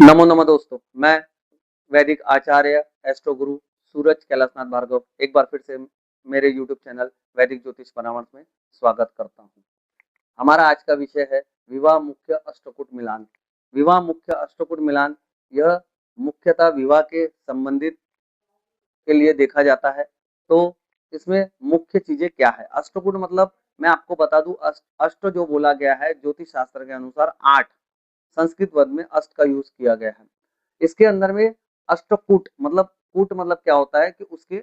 नमो नमः दोस्तों, मैं वैदिक आचार्य एस्ट्रो गुरु सूरज कैलाशनाथ भार्गव एक बार फिर से मेरे यूट्यूब चैनल वैदिक ज्योतिष परामर्श में स्वागत करता हूं। हमारा आज का विषय है विवाह मुख्य अष्टकूट मिलान। विवाह मुख्य अष्टकूट मिलान यह मुख्यतः विवाह के संबंधित के लिए देखा जाता है। तो इसमें मुख्य चीजें क्या है? अष्टकूट मतलब मैं आपको बता दूं, अष्ट जो बोला गया है ज्योतिष शास्त्र के अनुसार 8, संस्कृत वर्ड में अष्ट का यूज किया गया है। इसके अंदर में अष्टकूट मतलब कूट मतलब क्या होता है कि उसके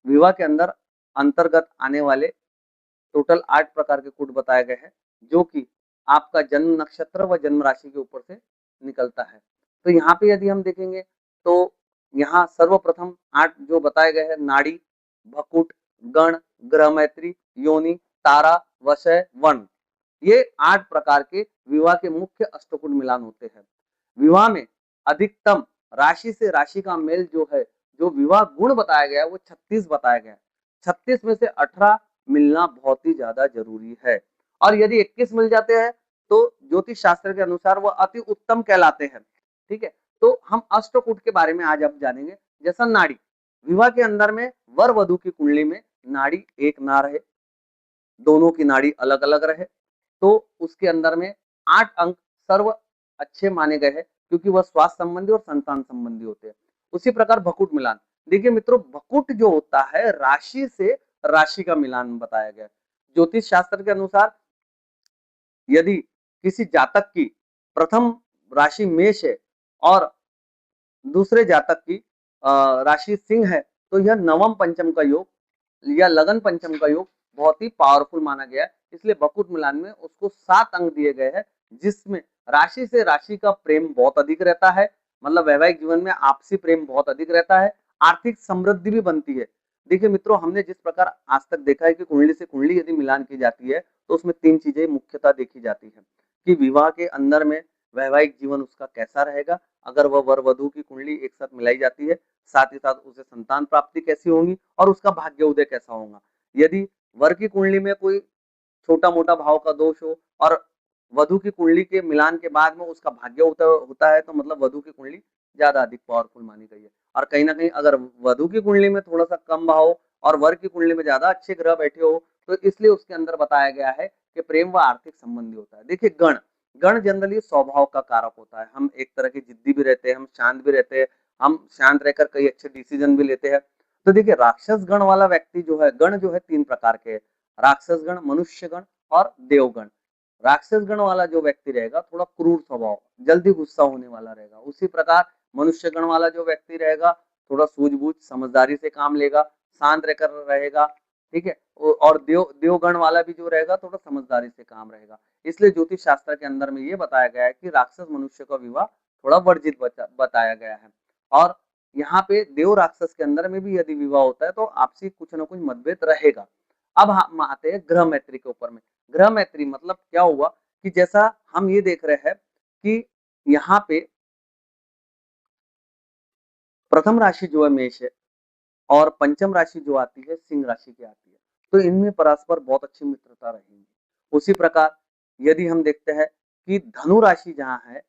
विवाह के अंदर अंतर्गत आने वाले टोटल 8 प्रकार के कूट बताए गए हैं, जो कि आपका जन्म नक्षत्र व जन्म राशि के ऊपर से निकलता है। तो यहाँ पे यदि हम देखेंगे तो यहाँ सर्वप्रथम 8 जो बताए गए हैं नाड़ी, भकुट, गण, ग्रह मैत्री, योनि, तारा, वशय, वन, ये 8 प्रकार के विवाह के मुख्य अष्टकूट मिलान होते हैं। विवाह में अधिकतम राशि से राशि का मेल जो है, जो विवाह गुण बताया गया है वो 36 बताया गया है। 36 में से 18 मिलना बहुत ही ज्यादा जरूरी है, और यदि 21 मिल जाते हैं तो ज्योतिष शास्त्र के अनुसार वह अति उत्तम कहलाते हैं। ठीक है, तो हम अष्टकूट के बारे में आज अब जानेंगे। जैसा नाड़ी, विवाह के अंदर में वर वधु की कुंडली में नाड़ी एक ना रहे, दोनों की नाड़ी अलग अलग रहे, तो उसके अंदर में 8 अंक सर्व अच्छे माने गए हैं, क्योंकि वह स्वास्थ्य संबंधी और संतान संबंधी होते हैं। उसी प्रकार भकुट मिलान, देखिए मित्रों, भकुट जो होता है राशि से राशि का मिलान बताया गया है। ज्योतिष शास्त्र के अनुसार यदि किसी जातक की प्रथम राशि मेष है और दूसरे जातक की राशि सिंह है, तो यह नवम पंचम का योग या लगन पंचम का योग बहुत ही पावरफुल माना गया है। इसलिए बकुट मिलान में उसको 7 अंक दिए गए हैं, जिसमें राशि से राशि का प्रेम बहुत अधिक रहता है, मतलब वैवाहिक जीवन में आपसी प्रेम बहुत अधिक रहता है, आर्थिक समृद्धि भी बनती है। देखिए मित्रों, हमने जिस प्रकार आज तक देखा है कि कुंडली से कुंडली यदि मिलान की जाती है तो उसमें 3 चीजें मुख्यतः देखी जाती है कि विवाह के अंदर में वैवाहिक जीवन उसका कैसा रहेगा, अगर वह वर वधु की कुंडली एक साथ मिलाई जाती है, साथ ही साथ उसे संतान प्राप्ति कैसी होगी और उसका भाग्य उदय कैसा होगा। यदि वर की कुंडली में कोई छोटा मोटा भाव का दोष हो और वधु की कुंडली के मिलान के बाद में उसका भाग्य होता है, तो मतलब वधु की कुंडली ज्यादा अधिक पावरफुल मानी गई है। और कहीं ना कहीं अगर वधु की कुंडली में थोड़ा सा कम भाव और वर की कुंडली में ज्यादा अच्छे ग्रह बैठे हो, तो इसलिए उसके अंदर बताया गया है कि प्रेम व आर्थिक संबंधी होता है। देखिए गण, गण जनरली स्वभाव का कारक होता है। हम एक तरह की जिद्दी भी रहते हैं, हम शांत भी रहते हैं, हम शांत रहकर कई अच्छे डिसीजन भी लेते हैं। तो देखिए राक्षस गण वाला व्यक्ति जो है, गण जो है 3 प्रकार के, राक्षस गण, मनुष्य गण और देवगण। राक्षस गण वाला जो व्यक्ति रहेगा थोड़ा क्रूर स्वभाव, जल्दी गुस्सा होने वाला रहेगा। उसी प्रकार मनुष्य गण वाला जो व्यक्ति रहेगा थोड़ा सूझबूझ समझदारी से काम लेगा, शांत रहकर रहेगा। ठीक है, और देवगण वाला भी जो रहेगा थोड़ा समझदारी से काम रहेगा। इसलिए ज्योतिष शास्त्र के अंदर में ये बताया गया है कि राक्षस मनुष्य का विवाह थोड़ा वर्जित बताया गया है। और यहाँ पे देव राक्षस के अंदर में भी यदि विवाह होता है तो आपसी कुछ ना कुछ मतभेद रहेगा। अब हम आते हैं ग्रह मैत्री के ऊपर में। ग्रह मैत्री मतलब क्या हुआ कि जैसा हम ये देख रहे हैं कि यहाँ पे प्रथम राशि जो है मेष है और पंचम राशि जो आती है सिंह राशि की आती है, तो इनमें परस्पर बहुत अच्छी मित्रता रहेगी। उसी प्रकार यदि हम देखते हैं कि धनु राशि जहाँ है,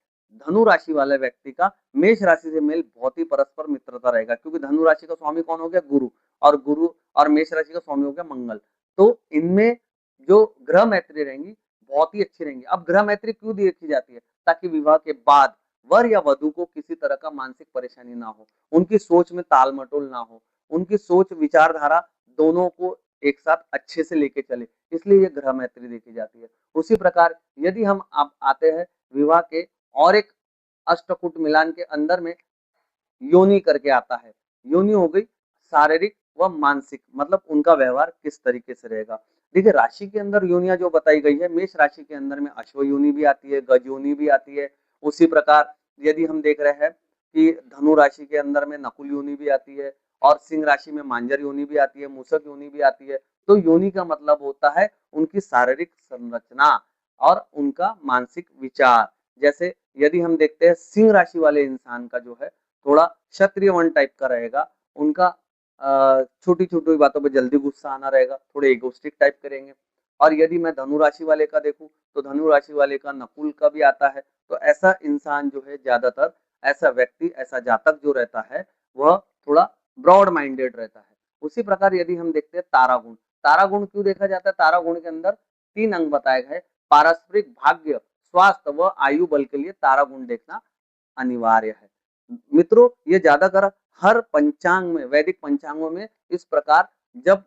धनु राशि वाले व्यक्ति का मेष राशि से मेल बहुत ही परस्पर मित्रता रहेगा, क्योंकि धनु राशि का स्वामी कौन हो गया? गुरु और मेष राशि का स्वामी हो गया मंगल। तो इनमें जो ग्रह मैत्री रहेंगी बहुत ही अच्छी रहेंगी। अब ग्रह मैत्री क्यों देखी जाती है? ताकि विवाह के बाद वर या वधु को किसी तरह का मानसिक परेशानी ना हो, उनकी सोच में ताल मटोल ना हो, उनकी सोच विचारधारा दोनों को एक साथ अच्छे से लेके चले, इसलिए ये ग्रह मैत्री देखी जाती है। उसी प्रकार यदि हम अब आते हैं विवाह के और एक अष्टकूट मिलान के अंदर में योनि करके आता है। योनि हो गई शारीरिक व मानसिक, मतलब उनका व्यवहार किस तरीके से रहेगा। देखिए राशि के अंदर योनियां जो बताई गई है, मेष राशि के अंदर में अश्व योनि भी आती है, गज योनि भी आती है। उसी प्रकार यदि हम देख रहे हैं कि धनु राशि के अंदर में नकुल योनि भी आती है और सिंह राशि में मांजर योनि भी आती है, मूसक योनि भी आती है। तो योनि का मतलब होता है उनकी शारीरिक संरचना और उनका मानसिक विचार। जैसे यदि हम देखते हैं सिंह राशि वाले इंसान का जो है थोड़ा क्षत्रिय वन टाइप का रहेगा, उनका छोटी छोटी बातों पे जल्दी गुस्सा आना रहेगा, थोड़े इगोस्टिक टाइप करेंगे। और यदि मैं धनु राशि वाले का देखूं तो धनु राशि वाले का नकुल का भी आता है। तो ऐसा इंसान जो है ज्यादातर, ऐसा व्यक्ति, ऐसा जातक जो रहता है वह थोड़ा ब्रॉड माइंडेड रहता है। उसी प्रकार यदि हम देखते हैं तारागुण, तारागुण क्यों देखा जाता है? तारागुण के अंदर 3 अंग बताए गए, पारस्परिक भाग्य, स्वास्थ्य व आयु बल के लिए तारागुण देखना अनिवार्य है। मित्रों, ये ज्यादातर हर पंचांग में, वैदिक पंचांगों में इस प्रकार जब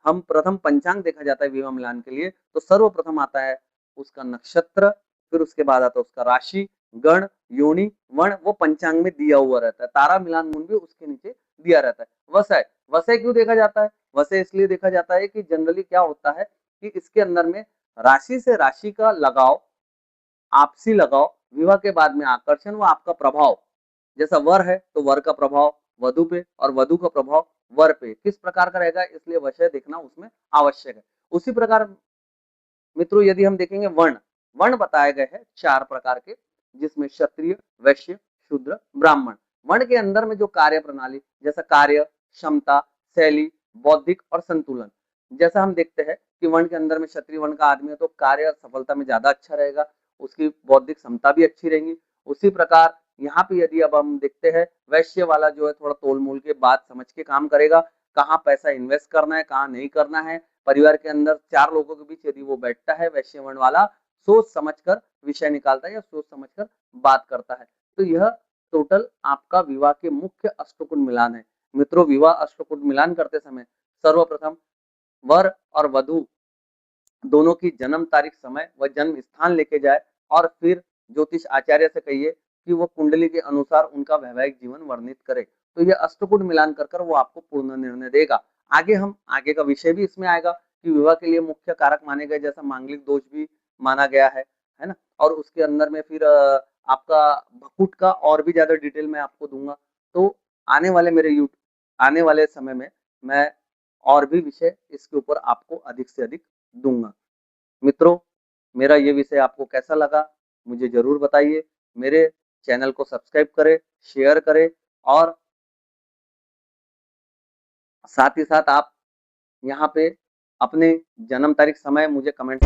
हम प्रथम पंचांग देखा जाता है विवाह मिलान के लिए, तो सर्वप्रथम आता है उसका नक्षत्र, फिर उसके बाद आता है उसका राशि, गण, योनि, वर्ण, वो पंचांग में दिया हुआ रहता है। तारा मिलान मूल भी उसके नीचे दिया रहता है। वसय, वसय क्यों देखा जाता है? वसय इसलिए देखा जाता है कि जनरली क्या होता है कि इसके अंदर में राशि से राशि का लगाव, आपसी लगाव, विवाह के बाद में आकर्षण व आपका प्रभाव, जैसा वर है तो वर का प्रभाव वधु पे और वधु का प्रभाव वर पे किस प्रकार का रहेगा, इसलिए वशय देखना उसमें आवश्यक है। उसी प्रकार मित्रों यदि हम देखेंगे वर्ण, वर्ण बताए गए हैं 4 प्रकार के, जिसमें क्षत्रिय, वैश्य, शूद्र, ब्राह्मण। वर्ण के अंदर में जो कार्य प्रणाली, जैसा कार्य, क्षमता, शैली, बौद्धिक और संतुलन, जैसा हम देखते हैं कि वर्ण के अंदर में क्षत्रिय वर्ण का आदमी है तो कार्य सफलता में ज्यादा अच्छा रहेगा, उसकी बौद्धिक क्षमता भी अच्छी रहेगी। उसी प्रकार यहाँ पे यदि अब हम देखते हैं वैश्य वाला जो है थोड़ा तोल मोल के बात समझ के काम करेगा, कहाँ पैसा इन्वेस्ट करना है, कहाँ नहीं करना है। परिवार के अंदर 4 लोगों के बीच यदि वो बैठता है वैश्य वर्ण वाला, सोच समझकर विषय निकालता है या सोच समझकर बात करता है। तो यह टोटल आपका विवाह के मुख्य अष्टकुट मिलान है। मित्रों, विवाह अष्टकुट मिलान करते समय सर्वप्रथम वर और वधु दोनों की जन्म तारीख, समय व जन्म स्थान लेके जाए और फिर ज्योतिष आचार्य से कहिए कि वो कुंडली के अनुसार उनका वैवाहिक जीवन वर्णित करे। तो ये अष्टकुट मिलान कर वो आपको पूर्ण निर्णय देगा। आगे का विषय भी इसमें आएगा कि विवाह के लिए मुख्य कारक माने गए, जैसा मांगलिक दोष भी माना गया है ना। और उसके अंदर में फिर आपका भकुट का और भी ज्यादा डिटेल में आपको दूंगा। तो आने वाले समय में मैं और भी विषय इसके ऊपर आपको अधिक से अधिक दूंगा। मित्रों, मेरा ये विषय आपको कैसा लगा मुझे जरूर बताइए। मेरे चैनल को सब्सक्राइब करें, शेयर करें और साथ ही साथ आप यहाँ पे अपने जन्म तारीख, समय मुझे कमेंट